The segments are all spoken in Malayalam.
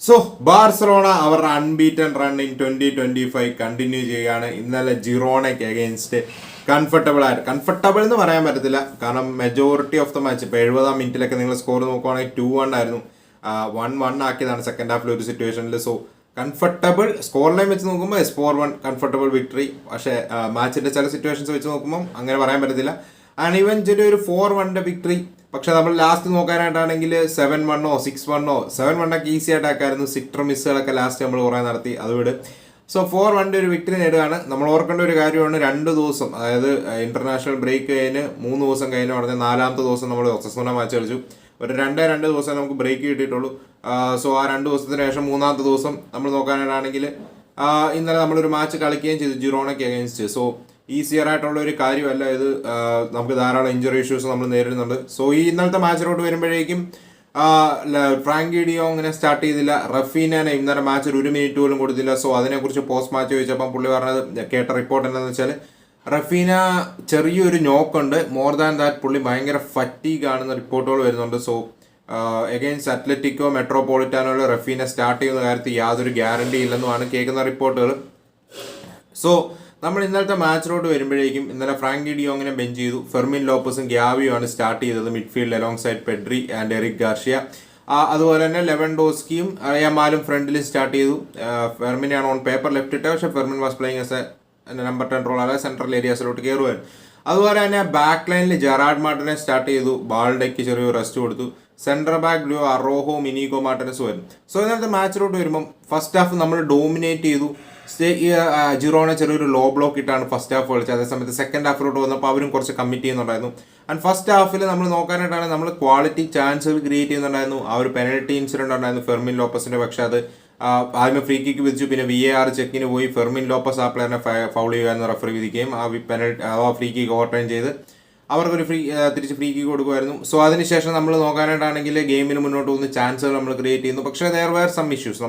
സോ ബാർസലോണ അവരുടെ അൺബീറ്റൻ റൺ ഇൻ 2025 കണ്ടിന്യൂ ചെയ്യുകയാണ്. ഇന്നലെ ജിറോണയ്ക്ക് അഗെയിൻസ്റ്റ് കംഫർട്ടബിൾ എന്ന് പറയാൻ പറ്റത്തില്ല, കാരണം മെജോറിറ്റി ഓഫ് ദ മാച്ച് ഇപ്പോൾ 70-ാം മിനിറ്റിലൊക്കെ നിങ്ങൾ സ്കോർ നോക്കുവാണെങ്കിൽ 2-1 ആയിരുന്നു. 1-1 ആക്കിയതാണ് സെക്കൻഡ് ഹാഫിൽ ഒരു സിറ്റുവേഷനിൽ. സോ കംഫർട്ടബിൾ സ്കോർ ലൈൻ വെച്ച് നോക്കുമ്പോൾ 4-1 കംഫർട്ടബിൾ വിക്ടറി. പക്ഷേ മാച്ചിന്റെ ചില സിറ്റുവേഷൻസ് വെച്ച് നോക്കുമ്പോൾ അങ്ങനെ പറയാൻ പറ്റത്തില്ല. ആൻഡ് ഇവൻ ഒരു 4-1 വിക്ടറി. പക്ഷെ നമ്മൾ ലാസ്റ്റ് നോക്കാനായിട്ടാണെങ്കിൽ 7-1 6-1 7-1 ഈസി ആയിട്ട് ആക്കായിരുന്നു. സിക്ടർ മിസ്സുകളൊക്കെ ലാസ്റ്റ് നമ്മൾ കുറേ നടത്തി, അതുകൊണ്ട് സോ 4-1 ഒരു വിക്ടറി നേടുകയാണ്. നമ്മൾ ഓർക്കേണ്ട ഒരു കാര്യമാണ്, 2 ദിവസം, അതായത് ഇന്റർനാഷണൽ ബ്രേക്ക് കഴിഞ്ഞ് 3 ദിവസം കഴിഞ്ഞ് പറഞ്ഞാൽ 4-ാമത്തെ ദിവസം നമ്മൾ ഒസസുന മാച്ച് കളിച്ചു. ഒരു 2 ദിവസം നമുക്ക് ബ്രേക്ക് കിട്ടിയിട്ടുള്ളൂ. സോ ആ 2 ദിവസത്തിന് ശേഷം 3-ാമത്തെ ദിവസം നമ്മൾ നോക്കാനായിട്ടാണെങ്കിൽ ഇന്നലെ നമ്മളൊരു മാച്ച് കളിക്കുകയും ചെയ്തു ജിറോണയ്ക്ക് അഗേൻസ്റ്റ്. സോ ഈസിയർ ആയിട്ടുള്ള ഒരു കാര്യമല്ല ഇത്. നമുക്ക് ധാരാളം ഇഞ്ചുറി ഇഷ്യൂസ് നമ്മൾ നേരിടുന്നുണ്ട്. സോ ഈ ഇന്നലത്തെ മാച്ചിലോട്ട് വരുമ്പോഴേക്കും ഫ്രാങ്കി ഡിയോങ് അങ്ങനെ സ്റ്റാർട്ട് ചെയ്തില്ല. റഫീനെ ഇന്നലെ മാച്ചിൽ 1 മിനിറ്റ് പോലും കൊടുത്തില്ല. സോ അതിനെക്കുറിച്ച് പോസ്റ്റ് മാച്ച് ചോദിച്ചപ്പം പുള്ളി പറഞ്ഞത്, കേട്ട റിപ്പോർട്ട് എന്താണെന്ന് വെച്ചാൽ റഫീന ചെറിയൊരു നോക്കുണ്ട്, മോർ ദാൻ ദാറ്റ് പുള്ളി ഭയങ്കര ഫറ്റീഗ് ആണെന്ന റിപ്പോർട്ടുകൾ വരുന്നുണ്ട്. സോ എഗെയിൻസ്റ്റ് അത്ലറ്റിക്കോ മെട്രോപൊളിറ്റാനോ റഫീനെ സ്റ്റാർട്ട് ചെയ്യുന്ന കാര്യത്തിൽ യാതൊരു ഗ്യാരണ്ടി ഇല്ലെന്നുമാണ് കേൾക്കുന്ന റിപ്പോർട്ടുകൾ. സോ നമ്മൾ ഇന്നലത്തെ മാച്ചിലോട്ട് വരുമ്പോഴേക്കും ഇന്നലെ ഫ്രാങ്കി ഡിയോങ്ങിനെ ബെഞ്ച് ചെയ്തു. ഫെർമിൻ ലോപ്പസും ഗ്യാവിയുമാണ് സ്റ്റാർട്ട് ചെയ്തത് midfield alongside Pedri and Eric Garcia. അതുപോലെ തന്നെ ലെവൻഡോസ്കിയും യമാലും ഫ്രണ്ടിലും സ്റ്റാർട്ട് ചെയ്തു. ഫെർമിനെയാണ് ഓൺ പേപ്പർ ലെഫ്റ്റ് ഇട്ടത്, പക്ഷേ Fermin was playing as a number 10 role, അതായത് സെൻട്രൽ ഏരിയാസിലോട്ട് കയറുമായിരുന്നു. അതുപോലെ തന്നെ ബാക്ക് ലൈനിൽ ജെറാഡ് മാർട്ടിനെ സ്റ്റാർട്ട് ചെയ്തു. ബാൾഡയ്ക്ക് ചെറിയൊരു റെസ്റ്റ് കൊടുത്തു. Central back Leo Araujo Inigo Martinez വരും. സോ ഇന്നത്തെ മാച്ചിലോട്ട് വരുമ്പം ഫസ്റ്റ് ഹാഫ് നമ്മൾ ഡോമിനേറ്റ് ചെയ്തു. ജിറോണ ചെറിയൊരു ലോ ബ്ലോക്ക് ഇട്ടാണ് ഫസ്റ്റ് ഹാഫ് കളിച്ചത്. അതേസമയത്ത് സെക്കൻഡ് ഹാഫിലോട്ട് വന്നപ്പോൾ അവരും കുറച്ച് കമ്മിറ്റ് ചെയ്യുന്നുണ്ടായിരുന്നു. ആൻഡ് ഫസ്റ്റ് ഹാഫിൽ നമ്മൾ നോക്കാനായിട്ടാണ് നമ്മൾ ക്വാളിറ്റി ചാൻസുകൾ ക്രിയേറ്റ് ചെയ്യുന്നുണ്ടായിരുന്നു. ആ ഒരു പെനൽറ്റി ഇൻസിഡന്റ് ഉണ്ടായിരുന്നു ഫെർമിൻ ലോപ്പസിന്റെ, പക്ഷെ അത് ആദ്യമേ ഫ്രീ കിക്ക് വിധിച്ചു, പിന്നെ VAR ചെക്കിന് പോയി ഫെർമിൻ ലോപ്പസ് ആ പ്ലെയറിനെ ഫൗൾ ചെയ്യുക റഫറി വിധിക്കുകയും ആ ഫ്രീ കിക്ക് ഓവർടൈം ചെയ്ത് അവർക്കൊരു തിരിച്ച് ഫ്രീ കിക്ക് കൊടുക്കുമായിരുന്നു. സോ അതിനുശേഷം നമ്മൾ നോക്കാനായിട്ടാണെങ്കിൽ ഗെയിമിന് മുന്നോട്ട് പോകുന്ന ചാൻസുകൾ നമ്മൾ ക്രിയേറ്റ് ചെയ്യുന്നു. പക്ഷേ ദെയർ വേർ സം ഇഷ്യൂസ്.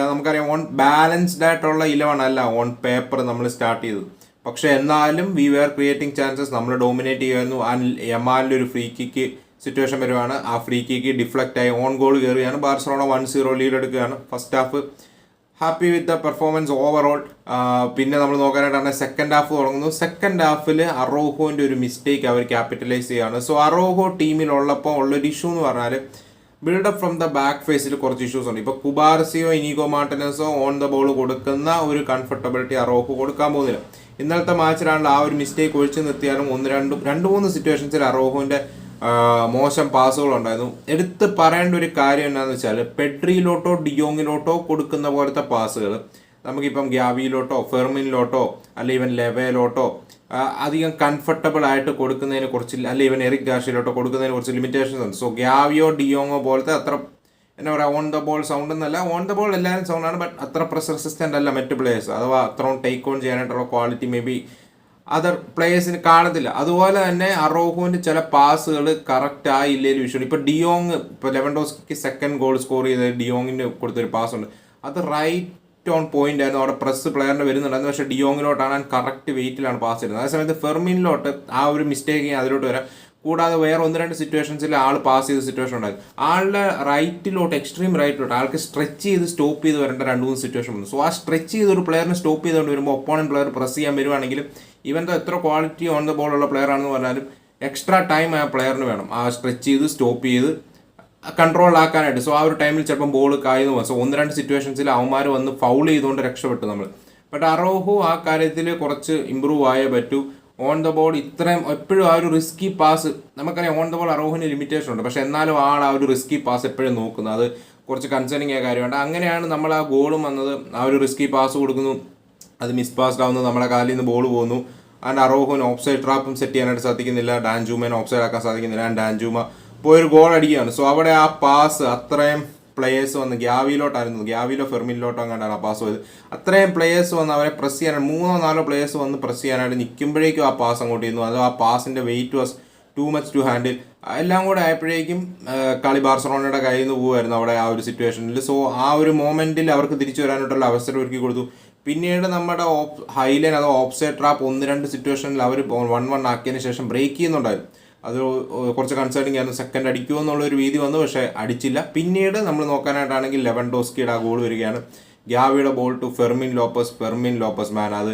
നമുക്കറിയാം ഓൺ ബാലൻസ്ഡ് ആയിട്ടുള്ള 11 അല്ല ഓൺ പേപ്പർ നമ്മൾ സ്റ്റാർട്ട് ചെയ്തു. പക്ഷെ എന്നാലും വി വെയർ ക്രിയേറ്റിംഗ് ചാൻസസ്, നമ്മൾ ഡോമിനേറ്റ് ചെയ്യുമായിരുന്നു. ആൻഡ് യമാലിൻ്റെ ഒരു ഫ്രീ കിക്ക് സിറ്റുവേഷൻ വരുവാണ്. ആ ഫ്രീ കിക്ക് ഡിഫ്ലക്റ്റ് ആയി ഓൺ ഗോൾ കയറുകയാണ്. ബാർസലോണ 1-0 ലീഡ് എടുക്കുകയാണ്. First half happy with the performance overall. പിന്നെ നമ്മൾ നോക്കാനായിട്ടാണ് സെക്കൻഡ് ഹാഫ് തുടങ്ങുന്നു. സെക്കൻഡ് ഹാഫിൽ അറോഹോൻ്റെ ഒരു മിസ്റ്റേക്ക് അവർ ക്യാപിറ്റലൈസ് ചെയ്യുകയാണ്. സോ അറോഹോ ടീമിലുള്ളപ്പോൾ ഉള്ളൊരു ഇഷ്യൂ എന്ന് പറഞ്ഞാൽ ബിൽഡപ്പ് ഫ്രം ദ ബാക്ക് ഫേസിൽ കുറച്ച് ഇഷ്യൂസ് ഉണ്ട്. ഇപ്പോൾ കുബാർസിയോ ഇനിഗോ മാർട്ടിനസോ ഓൺ ദ ബോൾ കൊടുക്കുന്ന ഒരു കംഫർട്ടബിലിറ്റി അറോഹോ കൊടുക്കാൻ പോകുന്നില്ല. ഇന്നലത്തെ മാച്ചിലാണെങ്കിൽ ആ ഒരു മിസ്റ്റേക്ക് ഒഴിച്ചു നിർത്തിയാലും 2-3 സിറ്റുവേഷൻസിൽ അറോഹോന്റെ മോശം പാസുകൾ ഉണ്ടായിരുന്നു. എടുത്ത് പറയേണ്ട ഒരു കാര്യം എന്താണെന്ന് വെച്ചാൽ പെഡ്രിയിലോട്ടോ ഡിയോങ്ങിലോട്ടോ കൊടുക്കുന്ന പോലത്തെ പാസുകൾ നമുക്കിപ്പം ഗ്യാവിയിലോട്ടോ ഫെർമിനിലോട്ടോ അല്ലെ ഇവൻ ലെവയിലോട്ടോ അധികം കംഫർട്ടബിൾ ആയിട്ട് കൊടുക്കുന്നതിനെ കുറിച്ച്, അല്ലെ ഇവൻ എറിക് ഗാർഷ്യയിലോട്ടോ കൊടുക്കുന്നതിനെ കുറിച്ച് ലിമിറ്റേഷൻസ് ഉണ്ട്. സോ ഗ്യാവിയോ ഡിയോങ്ങോ പോലത്തെ അത്ര എന്താ പറയുക ഓൺ ദ ബോൾ സൗണ്ട് എന്നല്ല, ഓൺ ദ ബോൾ എല്ലാവരും സൗണ്ടാണ്, ബട്ട് അത്ര പ്രസ് റെസിസ്റ്റൻ്റ് അല്ല മറ്റ് പ്ലേയേഴ്സ്, അഥവാ അത്ര ടേക്ക് ഓൺ ചെയ്യാനായിട്ടുള്ള ക്വാളിറ്റി മേ ബി അതർ പ്ലേയേഴ്സിന് കാണത്തില്ല. അതുപോലെ തന്നെ അറോഹോന്റെ ചില പാസുകൾ കറക്റ്റ് ആയില്ലേലും വിഷയം. ഇപ്പൊ ഡിയോങ്, ഇപ്പൊ ലെവൻഡോസ്കിക്ക് സെക്കൻഡ് ഗോൾ സ്കോർ ചെയ്ത് ഡിയോങ്ങിന് കൊടുത്തൊരു പാസ് ഉണ്ട്, അത് റൈറ്റ് ഓൺ പോയിന്റ് ആയിരുന്നു. അവിടെ പ്രസ് പ്ലെയറിന് വരുന്നുണ്ടായിരുന്നു, പക്ഷേ ഡിയോങ്ങിലോട്ടാണ് കറക്റ്റ് വെയിറ്റിലാണ് പാസ് ചെയ്യുന്നത്. അതേസമയത്ത് ഫെർമിനിലോട്ട് ആ ഒരു മിസ്റ്റേക്ക് അതിലോട്ട് വരാം. കൂടാതെ വേറെ 1-2 സിറ്റുവേഷൻസിൽ ആൾ പാസ് ചെയ്ത സിറ്റുവേഷൻ ഉണ്ടായിരുന്നു. ആളുടെ റൈറ്റിലോട്ട്, എക്സ്ട്രീം റൈറ്റിലോട്ട് ആൾക്ക് സ്ട്രെച്ച് ചെയ്ത് സ്റ്റോപ്പ് ചെയ്ത് വരേണ്ട 2-3 സിറ്റുവേഷൻ വന്നു. സോ ആ സ്ട്രെച്ച് ചെയ്ത് ഒരു പ്ലെയറിനെ സ്റ്റോപ്പ് ചെയ്തുകൊണ്ട് വരുമ്പോൾ ഒപ്പോണന്റ് പ്ലെയർ പ്രസ് ചെയ്യാൻ വരുവാണെങ്കിലും ഇവൻ്റെ എത്ര ക്വാളിറ്റി ഓൺ ദ ബോൾ ഉള്ള പ്ലെയർ ആണെന്ന് പറഞ്ഞാലും എക്സ്ട്രാ ടൈം ആ പ്ലെയറിന് വേണം ആ സ്ട്രെച്ച് ചെയ്ത് സ്റ്റോപ്പ് ചെയ്ത് കൺട്രോളാക്കാനായിട്ട്. സോ ആ ഒരു ടൈമിൽ ചിലപ്പോൾ ബോൾ കായുന്നു പോകും. സോ 1-2 സിറ്റുവേഷൻസിൽ അവന്മാർ വന്ന് ഫൗൾ ചെയ്തുകൊണ്ട് രക്ഷപ്പെട്ടു നമ്മൾ. ബട്ട് അറോഹോ ആ കാര്യത്തിൽ കുറച്ച് ഇമ്പ്രൂവ് ആയേ പറ്റൂ. ഓൺ ദ ബോൾ ഇത്രയും എപ്പോഴും ആ ഒരു റിസ്കി പാസ്, നമുക്കറിയാം ഓൺ ദ ബോൾ അറോഹിന് ലിമിറ്റേഷൻ ഉണ്ട്, പക്ഷെ എന്നാലും ആ ഒരു റിസ്കി പാസ് എപ്പോഴും നോക്കുന്നത് അത് കുറച്ച് കൺസേണിങ് ആയ കാര്യമാണ്. അങ്ങനെയാണ് നമ്മൾ ആ ഗോളും വന്നത്. ആ ഒരു റിസ്കി പാസ് കൊടുക്കുന്നു, അത് മിസ് പാസ്ഡ് ആവുന്നു, നമ്മുടെ കാലിൽ നിന്ന് ബോൾ പോകുന്നു. ആൻഡ് അറോഹോന് ഓഫ്സൈഡ് ട്രാപ്പും സെറ്റ് ചെയ്യാനായിട്ട് സാധിക്കുന്നില്ല, ഡാൻജൂമേനെ ഓഫ്സൈഡ് ആക്കാൻ സാധിക്കുന്നില്ല. ആൻഡ് ഡാൻജൂമ പോയൊരു ഗോൾ അടിക്കുകയാണ്. സോ അവിടെ ആ പാസ് അത്രയും പ്ലേയേഴ്സ് വന്ന് ഗ്യാവിയിലോട്ടായിരുന്നു, ഗ്യാവിയിലോ ഫെർമിനിലോട്ടോ അങ്ങാണ്ടാണ് ആ പാസ് പോയത്. അത്രയും പ്ലേയേഴ്സ് വന്ന് അവരെ പ്രസ് ചെയ്യാനായിട്ട് 3-4 പ്ലേയേഴ്സ് വന്ന് പ്രസ് ചെയ്യാനായിട്ട് നിൽക്കുമ്പോഴേക്കും ആ പാസ് അങ്ങോട്ട് ചെയ്യുന്നു. അത് ആ പാസിന്റെ weight was too much to handle. എല്ലാം കൂടെ ആയപ്പോഴേക്കും കളി ബാർസലോണയുടെ കയ്യിൽ നിന്ന് പോകുമായിരുന്നു അവിടെ ആ ഒരു സിറ്റുവേഷനിൽ. സോ ആ ഒരു മൊമെന്റിൽ അവർക്ക് തിരിച്ചു വരാനായിട്ടുള്ള അവസരം ഒരുക്കി കൊടുത്തു. പിന്നീട് നമ്മുടെ ഹൈലൈൻ അതോ ഓഫ്സൈഡ് ട്രാപ്പ് 1-2 സിറ്റുവേഷനിൽ അവർ 1-1 ആക്കിയതിന് ശേഷം ബ്രേക്ക് ചെയ്യുന്നുണ്ടായിരുന്നു. അത് കുറച്ച് കൺസേണിങ് ആയിരുന്നു, സെക്കൻഡ് അടിക്കുമോ എന്നുള്ളൊരു രീതി വന്നു, പക്ഷേ അടിച്ചില്ല. പിന്നീട് നമ്മൾ നോക്കാനായിട്ടാണെങ്കിൽ ലെവൻഡോസ്കിയുടെ ആ ഗോൾ വരികയാണ്. ഗ്യാവിയുടെ ബോൾ ടു ഫെർമിൻ ലോപ്പസ് മാൻ അത്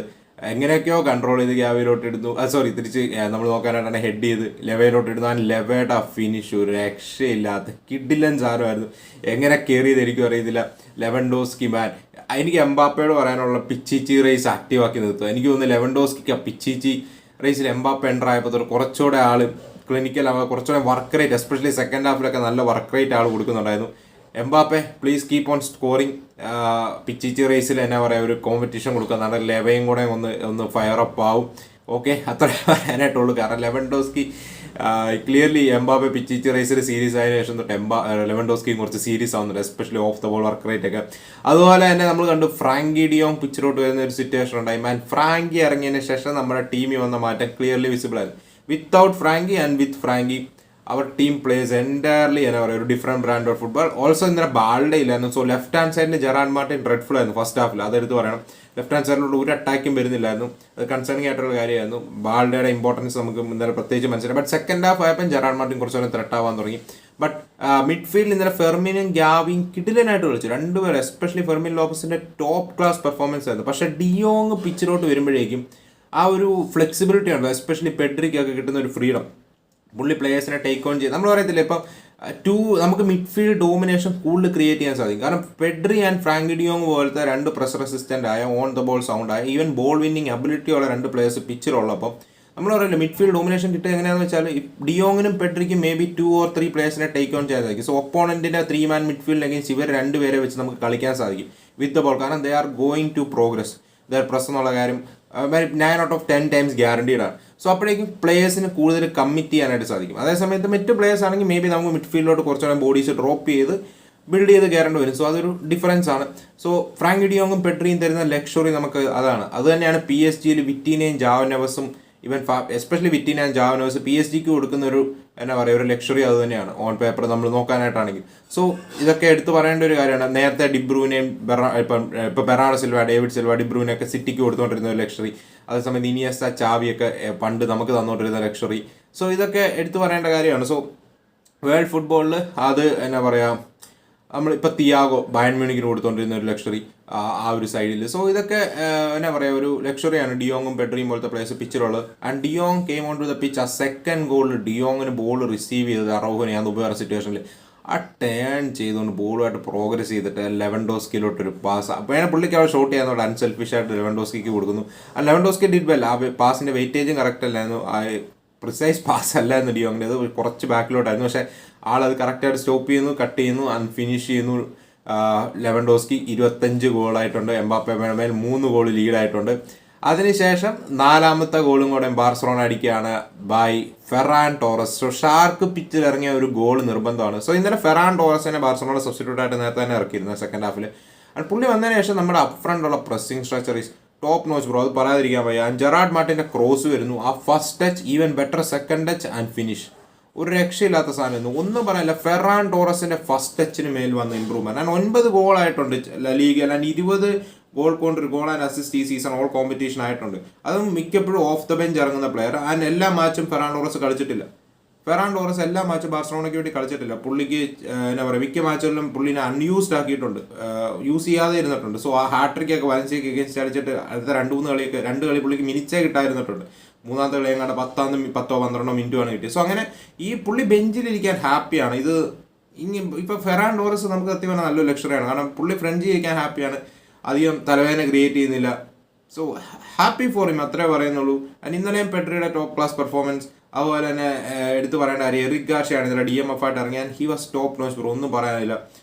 എങ്ങനെയൊക്കെയോ കൺട്രോൾ ചെയ്ത് ഗ്യാവിയിലോട്ട് ഇടുന്നു, തിരിച്ച് നമ്മൾ നോക്കാനായിട്ടാണ് ഹെഡ് ചെയ്ത് ലെവയിലോട്ട് ഇടുന്നു. ആ ലെവയുടെ ഫിനിഷ് ഒരു രക്ഷയില്ലാത്ത കിഡിലൻ സാധനമായിരുന്നു. എങ്ങനെ കയറി ചെയ്തെനിക്കും അറിയത്തില്ല. ലെവൻഡോസ്കി മാൻ, എനിക്ക് എംബാപ്പയോട് പറയാനുള്ള പിച്ചിച്ചി റേസ് ആക്റ്റീവാക്കി നിർത്തുക. എനിക്ക് തോന്നുന്നു ലെവൻഡോസ്കിക്ക് ആ പിച്ചിച്ചി റേസിൽ എംബാപ്പ എൻ്റർ ആയപ്പോൾ കുറച്ചുകൂടെ ആൾ ക്ലിനിക്കൽ കുറച്ചുകൂടെ വർക്ക് റേറ്റ്, എസ്പെഷ്യലി സെക്കൻഡ് ഹാഫിലൊക്കെ നല്ല വർക്ക് റേറ്റ് ആൾ കൊടുക്കുന്നുണ്ടായിരുന്നു. Mbappe please keep on scoring. Pichichi റേസിൽ എന്നാ പറയുക, ഒരു കോമ്പറ്റീഷൻ കൊടുക്കുക, നമ്മുടെ ലെവയും കൂടെ ഒന്ന് ഫയർ അപ്പ് ആവും. ഓക്കെ, അത്ര പറയാനായിട്ടുള്ളൂ. കാരണം ലെവൻഡോസ്കി ക്ലിയർലി എംബാപ്പെ പിച്ചിച്ചി റേസിൽ സീരീസ് ആയതിനു ശേഷം തൊട്ട് ലെവൻഡോസ്കിയും കുറച്ച് സീരീസ് ആവുന്നുണ്ട്, especially of the ball work rate ഒക്കെ. അതുപോലെ തന്നെ നമ്മൾ കണ്ടു ഫ്രാങ്കി ഡിയോങ് പിച്ചിലോട്ട് വരുന്ന ഒരു സിറ്റുവേഷൻ ഉണ്ടായി. ഫ്രാങ്കി ഇറങ്ങിയതിന് ശേഷം നമ്മുടെ ടീമിൽ വന്ന മാറ്റം ക്ലിയർലി വിസിബിൾ ആയിരുന്നു. Without Frenkie and with Frenkie our team plays entirely എന്നാ പറയുക ഒരു different brand of football. Also ഇന്നലെ ബാൾഡേ ഇല്ലായിരുന്നു. സോ ലെഫ്റ്റ് ഹാൻഡ് സൈഡിൽ ജെറാഡ് മാർട്ടിൻ ഡ്രെഡ്ഫുൾ ആയിരുന്നു ഫസ്റ്റ് ഹാഫിൽ, അതെടുത്ത് പറയണം. ലെഫ്റ്റ് ഹാൻഡ് സൈഡിലോട്ട് ഒരു അറ്റാക്കും വരുന്നില്ലായിരുന്നു. അത് കൺസേണിങ് ആയിട്ടുള്ള കാര്യമായിരുന്നു. ബാൾഡയുടെ ഇമ്പോർട്ടൻസ് നമുക്ക് ഇന്നലെ പ്രത്യേകിച്ച് മനസ്സിലായി. ബട്ട് സെക്കൻഡ് ഹാഫ് ആയപ്പോൾ ജെറാഡ് മാർട്ടിൻ കുറച്ചുകൂടെ ത്രെട്ട് ആവാൻ തുടങ്ങി. ബട്ട് മിഡ്ഫീൽഡിൽ ഇന്നലെ ഫെർമിനും ഗ്യാവിയും കിടിലനായിട്ട് കളിച്ചു രണ്ടുപേരും, എസ്പെഷ്യലി ഫെർമിൻ ലോപ്പസിന്റെ ടോപ്പ് ക്ലാസ് പെർഫോമൻസ് ആയിരുന്നു. പക്ഷേ ഡിയോങ് പിച്ചിലോട്ട് വരുമ്പോഴേക്കും ആ ഒരു ഫ്ലെക്സിബിലിറ്റി ഉണ്ടോ, എസ്പെഷ്യലി പെഡ്രിക്കൊക്കെ കിട്ടുന്ന ഒരു ഫ്രീഡം, പുള്ളി പ്ലേയേഴ്സിനെ ടേക്ക് ഓൺ ചെയ്ത് നമ്മൾ പറയത്തില്ല ഇപ്പം നമുക്ക് മിഡ്ഫീൽഡ് ഡോമിനേഷൻ കൂടുതൽ ക്രിയേറ്റ് ചെയ്യാൻ സാധിക്കും. കാരണം പെഡ്രി ആൻഡ് ഫ്രാങ്കി ഡിയോങ് പോലത്തെ രണ്ട് പ്രഷർ റെസിസ്റ്റൻ്റ് ആയ, ഓൺ ദ ബോൾ സൗണ്ട് ആയ, ഈവൻ ബോൾ വിന്നിങ് അബിലിറ്റി ഉള്ള രണ്ട് പ്ലേയേഴ്സ് പിച്ചിലുള്ളപ്പോൾ നമ്മൾ പറയില്ല മിഡ്ഫീൽഡ് ഡോമിനേഷൻ കിട്ടുക എങ്ങനെയാണെന്ന് വെച്ചാൽ ഡിയോങ്ങിനും പെഡ്രിക്കും മേ ബി 2 or 3 പ്ലേയേഴ്സിനെ ടേക്ക് ഓൺ ചെയ്യാൻ സാധിക്കും. സോ ഒപ്പോണന്റിന്റെ 3 man മിഡ്ഫീൽഡ് അഗെയിൻസ്റ്റ് ഇവർ രണ്ടുപേരെ വെച്ച് നമുക്ക് കളിക്കാൻ സാധിക്കും വിത്ത് ദ ബോൾ. കാരണം they are going to progress through press എന്നുള്ള കാര്യം 9 out of 10 times ഗ്യാരണ്ടീഡ് ആണ്. സോ അപ്പോഴേക്കും പ്ലേയേഴ്സിന് കൂടുതൽ കമ്മിറ്റ് ചെയ്യാനായിട്ട് സാധിക്കും. അതേസമയത്ത് മറ്റ് പ്ലേയേഴ്സ് ആണെങ്കിൽ മേ ബി നമുക്ക് മിഡ്ഫീൽഡിലോട്ട് കുറച്ചുകൂടെ ബോഡീസ് ഡ്രോപ്പ് ചെയ്ത് ബിൽഡ് ചെയ്ത് കയറേണ്ടി വരും. സോ അതൊരു ഡിഫറൻസ് ആണ്. സോ ഫ്രാങ്കി ഡിയോങ്ങും പെഡ്രിയും തരുന്ന ലക്ഷറി നമുക്ക് അതാണ്. അത് തന്നെയാണ് PSG വിറ്റീനയും ജാവോ നെവസും, even especially Vitinha and Joao Neves PSG കൊടുക്കുന്ന ഒരു എന്നാ പറയുക ഒരു ലക്ഷറി അത് തന്നെയാണ് ഓൺ പേപ്പർ നമ്മൾ നോക്കാനായിട്ടാണെങ്കിൽ. സോ ഇതൊക്കെ എടുത്തു പറയേണ്ട ഒരു കാര്യമാണ്. നേരത്തെ ഡിബ്രൂനെയും ഇപ്പം ബെറാഡോ സിൽവ, ഡേവിഡ് സിൽവ, ഡിബ്രൂനെയൊക്കെ സിറ്റിക്ക് കൊടുത്തുകൊണ്ടിരുന്ന ഒരു ലക്ഷറി, അതേസമയം ഇനിയസ്റ്റ, ചാവിയൊക്കെ പണ്ട് നമുക്ക് തന്നുകൊണ്ടിരുന്ന ലക്ഷറി. സോ ഇതൊക്കെ എടുത്തു പറയേണ്ട കാര്യമാണ്. സോ വേൾഡ് ഫുട്ബോളിൽ അത് എന്നാ പറയുക, നമ്മളിപ്പോൾ തിയാഗോ ബയൺ മ്യൂണിക്കിന് കൊടുത്തുകൊണ്ടിരുന്ന ഒരു ലക്ഷറി ആ ഒരു സൈഡിൽ. സോ ഇതൊക്കെ എന്നാ പറയുക ഒരു ലക്ഷറിയാണ് ഡിയോങ്ങും പെഡ്രിയും പോലത്തെ പ്ലേയേഴ്സ് പിച്ചിലുള്ളത്. And de Jong came on to the pitch. ആ സെക്കൻഡ് ഗോളിൽ ഡിയോങ്ങിന് ബോൾ റിസീവ് ചെയ്തത് അറൗഹനെയാണ് ഉപകാര സിറ്റുവേഷനിൽ. ആ ടേൺ ചെയ്തുകൊണ്ട് ബോളുമായിട്ട് പ്രോഗ്രസ് ചെയ്തിട്ട് ലെവൻഡോസ്കിയിലോട്ടൊരു പാസ്, അപ്പോൾ പുള്ളിക്ക് അവിടെ ഷോട്ട് ചെയ്യാന്നുണ്ട് അൺസെൽഫിഷായിട്ട് ലെവൻഡോസ്കിക്ക് കൊടുക്കുന്നു. ആ ലെവൻഡോസ്കി ഡിഡ് വെൽ. ആ പാസിൻ്റെ വെയിറ്റേജും കറക്റ്റ് അല്ലായിരുന്നു, ആ പ്രിസൈസ് പാസ് അല്ലായിരുന്നു ഡിയോങ്ങിൻ്റെ, അത് കുറച്ച് ബാക്കിലോട്ടായിരുന്നു. പക്ഷേ ആളത് കറക്റ്റായിട്ട് സ്റ്റോപ്പ് ചെയ്യുന്നു, കട്ട് ചെയ്യുന്നു, ആൻഡ് ഫിനിഷ് ചെയ്യുന്നു. ലെവൻഡോസ്കി 25 ഗോളായിട്ടുണ്ട്. എംബാപ്പെ മേൽ 3 ഗോൾ ലീഡായിട്ടുണ്ട്. അതിനുശേഷം 4ാമത്തെ ഗോളും കൂടെ ബാർസലോണ അടിക്കുകയാണ് ബൈ ഫെറാൻ ടോറസ്. സോ ഷാർക്ക് പിച്ചിൽ ഇറങ്ങിയ ഒരു ഗോൾ നിർബന്ധമാണ്. സോ ഇന്നലെ ഫെറാൻ ടോറസിനെ ബാർസലോണ സബ്സ്റ്റിറ്റ്യൂട്ട് ആയിട്ട് നേരത്തെ തന്നെ ഇറക്കിയിരുന്നു സെക്കൻഡ് ഹാഫിൽ. ആൻഡ് പുള്ളി വന്നതിന് ശേഷം നമ്മുടെ അപ്പ് ഫ്രണ്ടുള്ള pressing structure is top notch bro, അത് പറയാതിരിക്കാൻ വയ്യ. ജെറാഡ് മാർട്ടിൻ്റെ ക്രോസ് വരുന്നു, ആ first touch even better second touch and finish, ഒരു രക്ഷയില്ലാത്ത സാധനമായിരുന്നു. ഒന്നും പറയാനില്ല. ഫെറാൻ ടോറസിന്റെ ഫസ്റ്റ് ടച്ചിന് മേൽ വന്ന ഇമ്പ്രൂവ്മെന്റ്. ഞാൻ 9 ഗോളായിട്ടുണ്ട് ലീഗ്, അല്ലാണ്ട് 20 ഗോൾ ആൻഡ് അസിസ്റ്റ് ഈ സീസൺ ഓൾ കോമ്പറ്റീഷൻ ആയിട്ടുണ്ട്. അതും മിക്കപ്പോഴും ഓഫ് ദ ബെഞ്ച് ഇറങ്ങുന്ന പ്ലെയർ. ആൻഡ് എല്ലാ മാച്ചും ഫെറാൻ ടോറസ് കളിച്ചിട്ടില്ല. ഫെറാൻ ടോറസ് എല്ലാ മാച്ചും ബാർസലോണയ്ക്ക് വേണ്ടി കളിച്ചിട്ടില്ല. പുള്ളിക്ക് എന്നാ പറയുക മിക്ക മാച്ചുകളിലും പുള്ളിനെ അൺയൂസ്ഡ് ആക്കിയിട്ടുണ്ട്, യൂസ് ചെയ്യാതെ ഇരുന്നിട്ടുണ്ട്. സോ ആ ഹാട്രിക്കൊക്കെ വലൻസിയക്ക് എഗൻസ്റ്റ് അടിച്ചിട്ട് അടുത്ത 2 കളി പുള്ളിക്ക് മിനിച്ചേ കിട്ടാതിരുന്നിട്ടുണ്ട്. 3ാമത്തെ കളി എങ്ങാണ്ട് 10-12 മിനിറ്റുമാണ് കിട്ടിയത്. സോ അങ്ങനെ ഈ പുള്ളി ബെഞ്ചിലിരിക്കാൻ ഹാപ്പിയാണ്. ഇത് ഇപ്പം ഫെറാൻ ടോറസ് നമുക്ക് സത്യം പറഞ്ഞാൽ നല്ലൊരു ലക്ഷറിയാണ്. കാരണം പുള്ളി ഫ്രഞ്ച് ഇരിക്കാൻ ഹാപ്പിയാണ്, അധികം തലവേദന ക്രിയേറ്റ് ചെയ്യുന്നില്ല. സോ ഹാപ്പി ഫോർ ഹിം, അത്രേ പറയുന്നുള്ളൂ. ആൻഡ് ഇന്നലെയും പെഡ്രിയുടെ ടോപ്പ് ക്ലാസ് പെർഫോമൻസ്. അതുപോലെ തന്നെ എടുത്തു പറയേണ്ട കാര്യം എറിക് ഗാർഷ്യാണ് ഇന്നലെ DMF ആയിട്ട് ഇറങ്ങിയാൽ he was top notch bro, ഒന്നും പറയാനില്ല.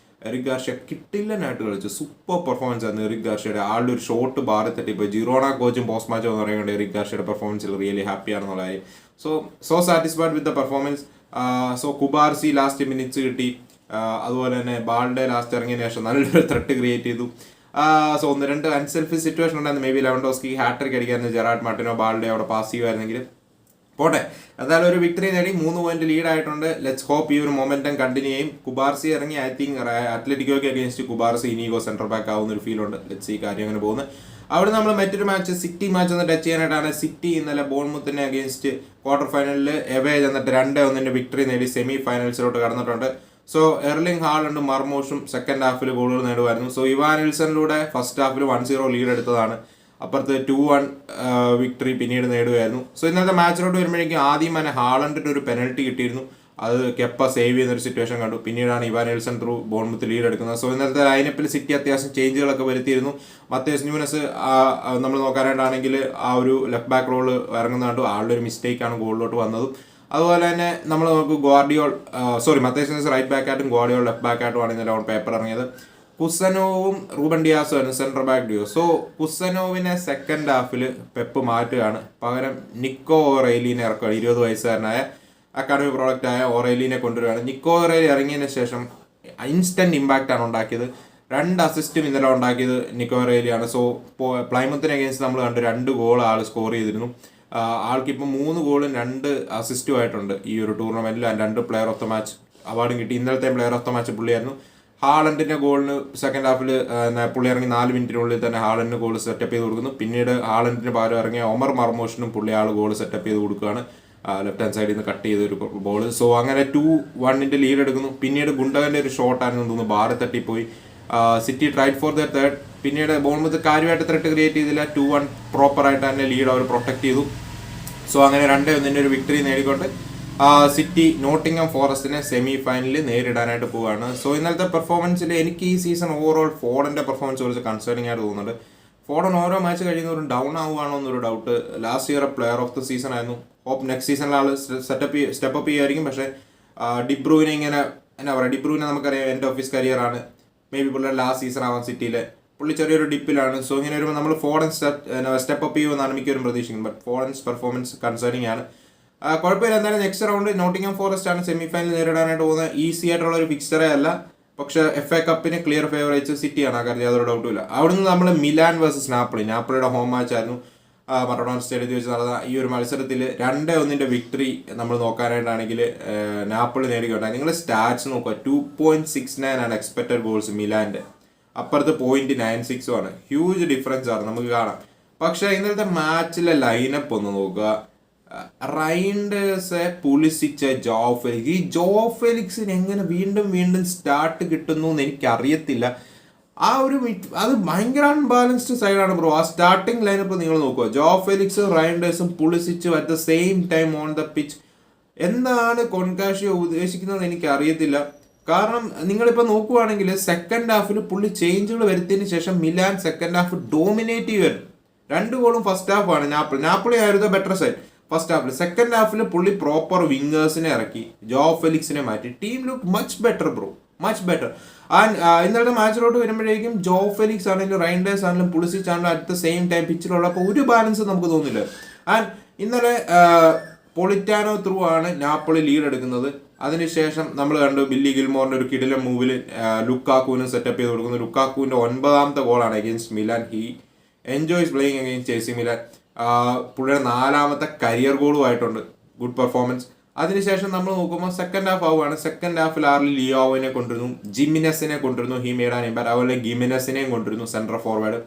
എറിക് ഗാർഷ്യ കിട്ടില്ലനായിട്ട് കളിച്ചു, സൂപ്പർ പെർഫോമൻസ് ആയിരുന്നു എറിക് ഗാർഷ്യയുടെ. ആളുടെ ഒരു ഷോട്ട് ബാറി തട്ടി. ഇപ്പോൾ ജിറോണ കോച്ചും പോസ്റ്റ് മാച്ചും എന്ന് പറയുന്നത് എറിക് ഗാർഷ്യയുടെ പെർഫോമൻസിൽ റിയലി ഹാപ്പിയാണെന്നുള്ള കാര്യം. So satisfied with the performance. So Cubarsi last minutes കിട്ടി. അതുപോലെ തന്നെ ബാൾഡെ ലാസ്റ്റ് ഇറങ്ങിയതിന് ശേഷം നല്ലൊരു ത്രെട്ട് ക്രിയേറ്റ് ചെയ്തു. സോ 1-2 അൺസെൽഫിഷ് സിറ്റുവേഷൻ ഉണ്ടായിരുന്നു. മേ ബി ലെവൻഡോസ്കി ഹാട്രിക് അടിക്കായിരുന്നു, ജെറാഡ് മാർട്ടിനോ ബാൾഡെ അവിടെ പാസ് ചെയ്യുമായിരുന്നെങ്കിൽ. പോട്ടെ, എന്തായാലും ഒരു വിക്ടറി നേടി 3 പോയിന്റ് ലീഡായിട്ടുണ്ട്. ലെറ്റ്സ് ഹോപ്പ് ഈ ഒരു മൊമെന്റം കണ്ടിന്യൂ ചെയ്യും. കുബാർസി ഇറങ്ങി ഐ തിങ്ക് അത്ലറ്റിക്കോയ്ക്ക് against Cubarsi Inigo centre back ആവുന്ന ഒരു ഫീൽ ഉണ്ട്. ലെറ്റ്സ് ഈ കാര്യം അങ്ങനെ പോകുന്നത്. അവിടെ നമ്മൾ മറ്റൊരു മാച്ച് സിറ്റി മാച്ച് ഒന്ന് ടച്ച് ചെയ്യാനായിട്ടാണ്. സിറ്റി ഇന്നലെ ബോൺമുത്തിനെ അഗേൻസ്റ്റ് ക്വാർട്ടർ ഫൈനലിൽ എവേ ചെന്നിട്ട് 2-1 വിക്ടറി നേടി സെമി ഫൈനൽസിലോട്ട് കടന്നിട്ടുണ്ട്. സോ എർലിംഗ് ഹാലണ്ടും മർമോഷും സെക്കൻഡ് ഹാഫിൽ ഗോളുകൾ നേടുമായിരുന്നു. സോ ഇവാൻ നിൽസണിലൂടെ ഫസ്റ്റ് ഹാഫിൽ 1-0 ലീഡ് എടുത്തതാണ്. അപ്പുറത്ത് 2-1 വിക്ടറി പിന്നീട് നേടുകയായിരുന്നു. സോ ഇന്നത്തെ മാച്ചിലോട്ട് വരുമ്പോഴേക്കും ആദ്യം തന്നെ ഹാലണ്ടിന് ഒരു പെനൽറ്റി കിട്ടിയിരുന്നു. അത് കെപ്പ സേവ് ചെയ്യുന്നൊരു സിറ്റുവേഷൻ കണ്ടു. പിന്നീടാണ് ഇവാൻ നിൽസൺ ത്രൂ ബോൺമുത്ത് ലീഡ് എടുക്കുന്നത്. സോ ഇന്നത്തെ ലൈനപ്പിൽ സിറ്റി അത്യാവശ്യം ചേഞ്ചുകളൊക്കെ വരുത്തിയിരുന്നു. മത്തേസ് ന്യൂനസ് നമ്മൾ നോക്കാനായിട്ടാണെങ്കിൽ ആ ഒരു ലെഫ്റ്റ് ബാക്ക് റോള് ഇറങ്ങുന്നതുകൊണ്ട് ആളുടെ ഒരു മിസ്റ്റേക്കാണ് ഗോളിലോട്ട് വന്നതും. അതുപോലെ തന്നെ നമ്മൾ നമുക്ക് മത്തേസ് ന്യൂനസ് റൈറ്റ് ബാക്കായിട്ടും ഗോർഡിയോൾ ലെഫ്റ്റ് ബാക്കായിട്ടുമാണ് ഇന്നലെ ഓൺ പേപ്പർ ഇറങ്ങിയത്. കുസനോവും റൂബൻ ഡിയാസും ആയിരുന്നു സെൻട്രൽ ബാക്ക് ഡ്യൂ. സോ കുസനോവിനെ സെക്കൻഡ് ഹാഫിൽ പെപ്പ് മാറ്റുകയാണ്. പകരം നിക്കോ ഓറേലിനെ ഇറക്കുകയാണ്. 20 വയസ്സുകാരനായ അക്കാഡമി പ്രോഡക്റ്റായ ഓറേലിനെ കൊണ്ടുവരികയാണ്. നിക്കോ ഓറേലി ഇറങ്ങിയതിന് ശേഷം ഇൻസ്റ്റന്റ് ഇമ്പാക്റ്റ് ആണ് ഉണ്ടാക്കിയത്. 2 അസിസ്റ്റും ഇന്നലെ ഉണ്ടാക്കിയത് നിക്കോ ഓറേലിയാണ്. സോ പ്ലൈമത്തിന് അഗേൻസ്റ്റ് നമ്മൾ കണ്ട് 2 ഗോൾ ആൾ സ്കോർ ചെയ്തിരുന്നു. ആൾക്കിപ്പോൾ 3 ഗോളും 2 അസിസ്റ്റും ആയിട്ടുണ്ട് ഈ ഒരു ടൂർണമെന്റിൽ. 2 പ്ലെയർ ഓഫ് ദ മാച്ച് അവാർഡും കിട്ടി. ഇന്നലത്തെ പ്ലെയർ ഓഫ് ദ മാച്ച് പുള്ളിയായിരുന്നു. ഹാളണ്ടിന്റെ ഗോളിന് സെക്കൻഡ് ഹാഫിൽ പുള്ളി ഇറങ്ങി 4 മിനിറ്റിനുള്ളിൽ തന്നെ ഹാളണ്ടിന് ഗോൾ സെറ്റപ്പ് ചെയ്ത് കൊടുക്കുന്നു. പിന്നീട് ഹാളണ്ടിന് പകരം ഇറങ്ങിയ ഒമർ മർമോഷിനും പുള്ളി ആൾ ഗോൾ സെറ്റപ്പ് ചെയ്ത് കൊടുക്കുകയാണ്. ലെഫ്റ്റ് ഹാൻഡ് സൈഡിൽ നിന്ന് കട്ട് ചെയ്ത ഒരു ബോൾ. സോ അങ്ങനെ 2-1 ലീഡ് എടുക്കുന്നു. പിന്നീട് ഗുണ്ടകന്റെ ഒരു ഷോട്ടായിരുന്നു തോന്നുന്നു, ബാറ് തട്ടിപ്പോയി. City tried for the third. പിന്നീട് ബോൾമുത്ത് കാര്യമായിട്ട് ത്രെട്ട് ക്രിയേറ്റ് ചെയ്തില്ല. 2-1 പ്രോപ്പറായിട്ട് തന്നെ ലീഡ് അവർ പ്രൊട്ടക്ട് ചെയ്തു. സോ അങ്ങനെ 2-1 ഒരു വിക്ടറി നേടിക്കൊണ്ട് സിറ്റി നോട്ടിംഗ്ഹാം ഫോറസ്റ്റിനെ സെമി ഫൈനലിൽ നേരിടാനായിട്ട് പോവുകയാണ്. സോ ഇന്നലത്തെ പെർഫോമൻസിൽ എനിക്ക് ഈ സീസൺ ഓവറോൾ ഫോർഡിന്റെ പെർഫോമൻസ് കുറച്ച് കൺസേണിംഗ് ആയിട്ട് തോന്നുന്നുണ്ട്. ഫോർഡൻ ഓരോ മാച്ച് കഴിയുന്നവരും ഡൗൺ ആവുകയാണോ എന്നൊരു doubt. Last year player of the season ആയിരുന്നു. ഹോപ്പ് നെക്സ്റ്റ് സീസണിൽ ആൾ സ്റ്റെപ്പ് ചെയ്യുമായിരിക്കും. പക്ഷേ ഡിബ്രൂവിനെ ഇങ്ങനെ എന്നാ പറയുക, ഡിബ്രൂവിനെ നമുക്കറിയാം എൻഡ് ഓഫ് ഹിസ് കരിയർ ആണ്. മേ ബി പുള്ളിയുടെ ലാസ്റ്റ് സീസൺ ആവാൻ സിറ്റിയിലെ. പുള്ളി ചെറിയൊരു ഡിപ്പിലാണ്. സോ ഇങ്ങനെ വരുമ്പോൾ നമ്മൾ ഫോർഡൻ സ്റ്റെപ്പ് അപ്പ് ചെയ്യുമെന്നാണ് മിക്കവരും പ്രതീക്ഷിക്കുന്നത്. ബട്ട് ഫോർഡൻസ് പെർഫോമൻസ് കൺസേണിംഗ് ആണ്. കുഴപ്പമില്ല. എന്തായാലും നെക്സ്റ്റ് റൗണ്ട് നോട്ടിംഗ്ഹാം ഫോറസ്റ്റ് ആണ് സെമി ഫൈനൽ നേരിടാനായിട്ട് പോകുന്നത്. ഈസി ആയിട്ടുള്ള ഒരു ഫിക്സറേ അല്ല. പക്ഷേ FA കപ്പിന് ക്ലിയർ ഫേവറേറ്റ്സ് സിറ്റിയാണ്, ആ കാര്യം യാതൊരു ഡൗട്ടും ഇല്ല. അവിടുന്ന് നമ്മൾ മിലാൻ വേഴ്സസ് നാപ്പിളിയുടെ ഹോം മാച്ച് ആയിരുന്നു മറഡോണ സ്റ്റേഡിയത്തിൽ വെച്ച് നടന്ന ഈ ഒരു മത്സരത്തിൽ 2-1 വിക്ടറി നമ്മൾ നോക്കാനായിട്ടാണെങ്കിൽ നാപ്പിളി നേടുകയുണ്ടായി. നിങ്ങൾ സ്റ്റാറ്റ്സ് നോക്കുക. 2.69 ആണ് എക്സ്പെക്റ്റഡ് ഗോൾസ് മിലാൻ്റെ. അപ്പുറത്ത് 0.96 ആണ്. ഹ്യൂജ് ഡിഫറൻസ് ആണ് നമുക്ക് കാണാം. പക്ഷേ ഇന്നലത്തെ മാച്ചിലെ ലൈനപ്പ് ഒന്ന് നോക്കുക. റൈൻഡേഴ്സ്, പുലിസിച്ച്, ഈ ജോ ഫെലിക്സിന് എങ്ങനെ വീണ്ടും സ്റ്റാർട്ട് കിട്ടുന്നു എന്ന് എനിക്കറിയത്തില്ല. അത് ഭയങ്കര അൺബാലൻസ്ഡ് സൈഡാണ് ബ്രോ. ആ സ്റ്റാർട്ടിംഗ് ലൈനപ്പ് നിങ്ങൾ നോക്കുക. ജോ ഫെലിക്സ്, റൈൻഡേഴ്സും പുലിസിച്ചും at the same time on the pitch. എന്താണ് കൊൺകാഷിയോ ഉദ്ദേശിക്കുന്നത് എനിക്ക് അറിയത്തില്ല. കാരണം നിങ്ങളിപ്പോൾ നോക്കുവാണെങ്കിൽ സെക്കൻഡ് ഹാഫിൽ പുള്ളി ചേഞ്ചുകൾ വരുത്തിയതിന് ശേഷം മിലാൻ സെക്കൻഡ് ഹാഫ് ഡോമിനേറ്റ് ചെയ്യുമായിരുന്നു. 2 ഗോളും ഫസ്റ്റ് ഹാഫാണ്. നാപ്പിളി ആയിരുന്നു ബെറ്റർ സൈഡ് ഫസ്റ്റ് ഹാഫിൽ. സെക്കൻഡ് ഹാഫിൽ പുള്ളി പ്രോപ്പർ വിംഗേഴ്സിനെ ഇറക്കി ജോ ഫെലിക്സിനെ മാറ്റി. Team look much better bro, much better. And ഇന്നലത്തെ മാച്ചിലോട്ട് വരുമ്പോഴേക്കും ജോ ഫെലിക്സ് ആണെങ്കിലും റൈൻഡേഴ്സ് ആണെങ്കിലും പുളിസിച്ച് ആണെങ്കിലും അറ്റ് ദ സെയിം ടൈം പിച്ചിലുള്ളപ്പോൾ ഒരു ബാലൻസ് നമുക്ക് തോന്നില്ല. ആൻഡ് ഇന്നലെ പൊളിറ്റാനോ ത്രൂ ആണ് നാപ്പോളി ലീഡ് എടുക്കുന്നത്. അതിനുശേഷം നമ്മൾ കണ്ടു ബില്ലി ഗിൽമോറിന്റെ ഒരു കിടിലൻ മൂവിൽ ലുക്കാക്കുവിനും സെറ്റപ്പ് ചെയ്ത് കൊടുക്കുന്നു. ലുക്കാക്കുവിന്റെ 9ാമത്തെ ഗോളാണ് against Milan. He enjoys playing against AC Milan. പുള്ളിയുടെ 4ാമത്തെ കരിയർ ഗോളും ആയിട്ടുണ്ട്. Good performance. അതിനുശേഷം നമ്മൾ നോക്കുമ്പോൾ സെക്കൻഡ് ഹാഫ് ആവുകയാണ്. സെക്കൻഡ് ഹാഫിൽ ലിയോവിനെ കൊണ്ടുവരുന്നു, ജിമിനസിനെ കൊണ്ടുവരുന്നു, ഹി മേഡ് ആൻ ഇമ്പാക്ട്. അതുപോലെ ഗിമിനസിനെയും കൊണ്ടുവരുന്നു സെൻട്രൽ ഫോർവേഡ്.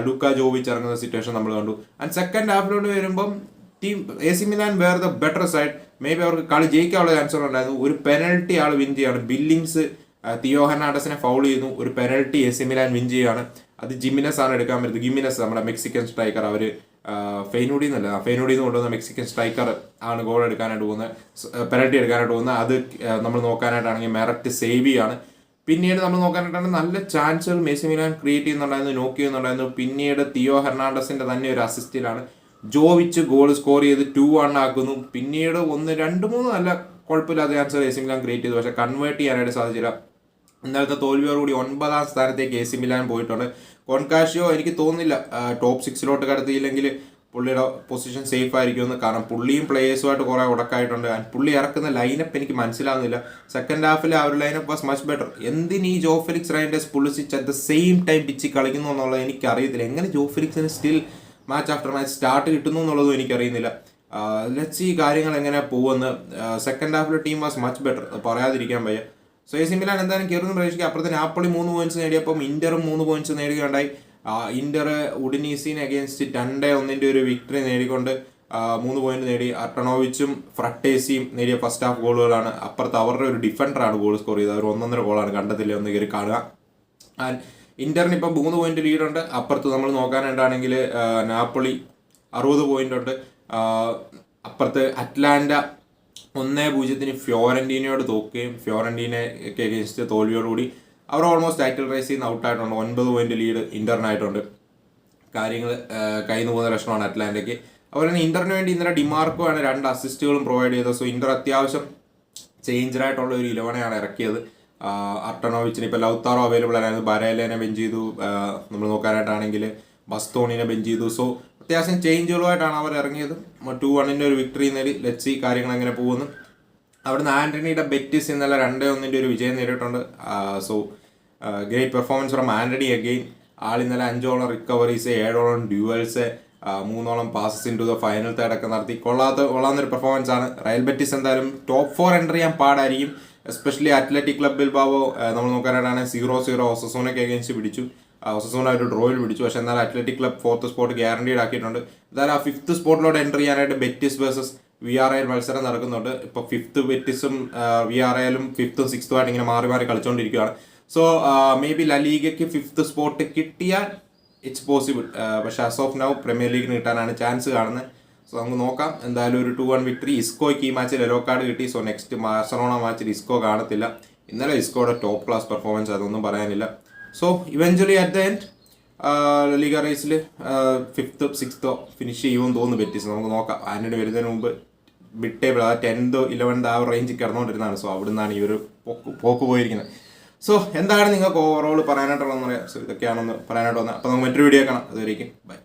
ലുക്ക ജോവിച്ച് ഇറങ്ങുന്ന സിറ്റുവേഷൻ നമ്മൾ കണ്ടു. ആൻഡ് സെക്കൻഡ് ഹാഫിലോട്ട് വരുമ്പം team AC Milan were the better side. May be അവർക്ക് കളി ജയിക്കാനുള്ള ചാൻസുകൾ ഉണ്ടായിരുന്നു. ഒരു പെനൽറ്റി ആൾ വിൻ ചെയ്യാണ്. ബില്ലിങ്സ് തിയോ ഹെർണാണ്ടസിനെ ഫൗൾ ചെയ്യുന്നു. ഒരു പെനൽറ്റി AC മിലാൻ വിൻ ചെയ്യുകയാണ്. അത് ജിമിനസ് ആണ് എടുക്കാൻ പറ്റുന്നത്. ഗിമിനസ് നമ്മുടെ മെക്സിക്കൻ സ്ട്രൈക്കർ. അവർ ഫെയ്നൂഡിന്ന് കൊണ്ടുവന്ന മെക്സിക്കൻ സ്ട്രൈക്കർ ആണ് ഗോൾ എടുക്കാനായിട്ട് പോകുന്നത്, പെനൽറ്റി എടുക്കാനായിട്ട് പോകുന്നത്. അത് നമ്മൾ നോക്കാനായിട്ടാണെങ്കിൽ മെററ്റ് സേവ് ചെയ്യാണ്. പിന്നീട് നമ്മൾ നോക്കാനായിട്ടാണ് നല്ല ചാൻസുകൾ AC മിലാൻ ക്രിയേറ്റ് ചെയ്യുന്നുണ്ടായിരുന്നു, നോക്ക് ചെയ്യുന്നുണ്ടായിരുന്നു. പിന്നീട് തിയോ ഹെർണാണ്ടസിന്റെ തന്നെ ഒരു അസിസ്റ്റിലാണ് ജോവിച്ച് ഗോൾ സ്കോർ ചെയ്ത് 2-1 ആക്കുന്നു. പിന്നീട് 1, 2, 3 നല്ല കുഴപ്പമില്ലാത്ത ചാൻസുകൾ AC മിലാൻ ക്രിയേറ്റ് ചെയ്തു. പക്ഷെ കൺവേർട്ട് ചെയ്യാനായിട്ട് സാധിച്ചില്ല. ഇന്നലത്തെ തോൽവിയോടുകൂടി 9ാം സ്ഥാനത്തേക്ക് AC മിലാൻ പോയിട്ടുണ്ട്. കോൺകാഷിയോ എനിക്ക് തോന്നുന്നില്ല ടോപ്പ് 6 കടത്തിയില്ലെങ്കിൽ പുള്ളിയുടെ പൊസിഷൻ സേഫ് ആയിരിക്കുമെന്ന്. കാരണം പുള്ളിയും പ്ലേയേഴ്സുമായിട്ട് കുറേ ഉടക്കായിട്ടുണ്ട്. ആൻഡ് പുള്ളി ഇറക്കുന്ന ലൈനപ്പ് എനിക്ക് മനസ്സിലാവുന്നില്ല. സെക്കൻഡ് ഹാഫിൽ ആ ഒരു ലൈനപ്പ് വാസ് മച്ച് ബെറ്റർ. എന്തിന് ഈ Joe Felix, Reijnders, Pulisic at the same time പിച്ചിൽ കളിക്കുന്നു എന്നുള്ളത് എനിക്കറിയത്തില്ല. എങ്ങനെ ജോ ഫെലിക്സിന് still match after match start കിട്ടുന്നു എന്നുള്ളതും എനിക്കറിയുന്നില്ല. ലെറ്റ്സ് ഈ കാര്യങ്ങൾ എങ്ങനെ പോകുമെന്ന്. സെക്കൻഡ് ഹാഫിലെ ടീം വാസ് മച്ച് ബെറ്റർ, പറയാതിരിക്കാൻ വയ്യ. സോ AC മിലാൻ എന്തായാലും കയറുന്ന പ്രതീക്ഷിക്കുക. അപ്പുറത്തെ നാപ്പോളി 3 പോയിന്റ്സ് നേടിയപ്പം ഇന്ററും 3 പോയിന്റ്സ് നേടുകയുണ്ടായി. ഇന്റർ ഉഡിനീസിനെ അഗേൻസ്റ്റ് 2-1 ഒരു വിക്ടറി നേടിക്കൊണ്ട് 3 പോയിന്റ് നേടി. അർട്ടണോവിച്ചും ഫ്രട്ടേസിയും നേടിയ ഫസ്റ്റ് ഹാഫ് ഗോളുകളാണ്. അപ്പുറത്ത് അവരുടെ ഒരു ഡിഫൻഡറാണ് ഗോൾ സ്കോർ ചെയ്തത്. അവർ 1-1 ഗോളാണ്, കണ്ടത്തില്ല, ഒന്ന് കയറി കാണുക. ആൻഡ് ഇന്ററിന് ഇപ്പം 3 പോയിന്റ് ലീഡുണ്ട്. അപ്പുറത്ത് നമ്മൾ നോക്കാനായിട്ടാണെങ്കിൽ നാപ്പൊളി 60 പോയിന്റ് ഉണ്ട്. അപ്പുറത്ത് അറ്റ്ലാന്റ 1-0 ഫ്യോറന്റീനയോട് തോക്കുകയും ഫ്യോറന്റീനയ്ക്ക് അഗേൻസ്റ്റ് തോൽവിയോടുകൂടി അവർ ഓൾമോസ്റ്റ് ടൈറ്റിൽ റേസിൽ നിന്ന് ഔട്ടായിട്ടുണ്ട്. 9 പോയിന്റ് ലീഡ് ഇന്ററിനായിട്ടുണ്ട്. കാര്യങ്ങൾ കയ്യിൽ നിന്ന് പോകുന്ന ലക്ഷണമാണ് അറ്റ്ലാന്റയ്ക്ക്. അതുപോലെ തന്നെ ഇന്ററിന് വേണ്ടി ഇന്നലെ ഡിമാർക്കോ ആണ് 2 അസിസ്റ്റുകളും പ്രൊവൈഡ് ചെയ്തത്. സോ ഇന്റർ അത്യാവശ്യം ചേഞ്ചറായിട്ടുള്ള ഒരു 11 ഇറക്കിയത്. അർട്ടണോവിച്ചിന് ഇപ്പോൾ ലൗത്താറോ അവൈലബിൾ ആയിരുന്നു, ബരേലേനെ ബെഞ്ച് ചെയ്തു. നമ്മൾ നോക്കാനായിട്ടാണെങ്കിൽ ബസ്തോണിനെ ബെഞ്ച് ചെയ്തു. സോ അത്യാവശ്യം ചേഞ്ചുകളുമായിട്ടാണ് അവർ ഇറങ്ങിയത്. 2-1 ഒരു വിക്ടറി നേടി. ലെറ്റ്സി കാര്യങ്ങൾ അങ്ങനെ പോകുന്നു. അവിടുന്ന് ആന്റണിയുടെ ബെറ്റിസ് ഇന്നലെ 2-1 ഒരു വിജയം നേടിയിട്ടുണ്ട്. So great performance from Antony again. ആൾ ഇന്നലെ 5 recoveries, 7 duels, 3 passes into the final third ഒക്കെ നടത്തി. കൊള്ളാവുന്നൊരു പെർഫോമൻസ് ആണ്. റയൽ ബെറ്റിസ് എന്തായാലും ടോപ്പ് 4 എൻ്റർ ചെയ്യാൻ പാടായിരിക്കും. എസ്പെഷ്യലി അത്ലറ്റിക് ക്ലബ് ബിൽബാവോ നമ്മൾ നോക്കാനായിട്ടാണ് 0-0 ഒസസൂനയ്ക്ക് അഗേൻസ്റ്റ് പിടിച്ചു. ഒസസൂന ഒരു ഡ്രോയിൽ പിടിച്ചു. പക്ഷേ എന്നാൽ athletic club 4th spot guaranteed ആക്കിയിട്ടുണ്ട്. എന്തായാലും ആ 5th സ്പോട്ടിലോട്ട് എൻ്റർ ചെയ്യാനായിട്ട് ബെറ്റിസ് വേഴ്സസ് VRL മത്സരം നടക്കുന്നുണ്ട്. ഇപ്പോൾ 5th ബെറ്റിസും VRLും 5th 6th ആയിട്ട് ഇങ്ങനെ മാറി മാറി കളിച്ചുകൊണ്ടിരിക്കുകയാണ്. സോ മേ ബി ലലീഗയ്ക്ക് 5th സ്പോട്ട് കിട്ടിയാൽ ഇറ്റ്സ് പോസിബിൾ. പക്ഷേ ആസ് ഓഫ് നൗ പ്രീമിയർ ലീഗിന് കിട്ടാനാണ് ചാൻസ് കാണുന്നത്. സോ നമുക്ക് നോക്കാം. എന്തായാലും ഒരു 2-1 വിക്ടറി. ഇസ്കോയ്ക്ക് ഈ മാച്ചിൽ യെല്ലോ കാർഡ് കിട്ടി. സോ നെക്സ്റ്റ് ബാഴ്സലോണ മാച്ചിൽ ഇസ്കോ കാണത്തില്ല. ഇന്നലെ ഇസ്കോയുടെ ടോപ്പ് ക്ലാസ് പെർഫോമൻസ്, അതൊന്നും പറയാനില്ല. So eventually at the end league റേസിൽ 5th 6th ഫിനിഷ് ചെയ്യുമെന്ന് തോന്നുന്നു ബെറ്റിസ്. നമുക്ക് നോക്കാം. ആന്റണി വരുന്നതിന് മുമ്പ് മിഡ് ടേബിൾ, 10th 11th ആ റേഞ്ചിൽ കിടന്നുകൊണ്ടിരുന്നതാണ്. സോ അവിടെ നിന്നാണ് ഈ ഒരു പോക്ക് പോയിരിക്കുന്നത്. സോ എന്താണ് നിങ്ങൾക്ക് ഓവറോൾ പറയാനായിട്ടുള്ളതെന്ന് പറയാം. സോ ഇതൊക്കെയാണെന്ന് പറയാനായിട്ട് വന്നത്. അപ്പോൾ നമുക്ക് മറ്റൊരു വീഡിയോ കാണാം. അതുവരേക്കും ബൈ.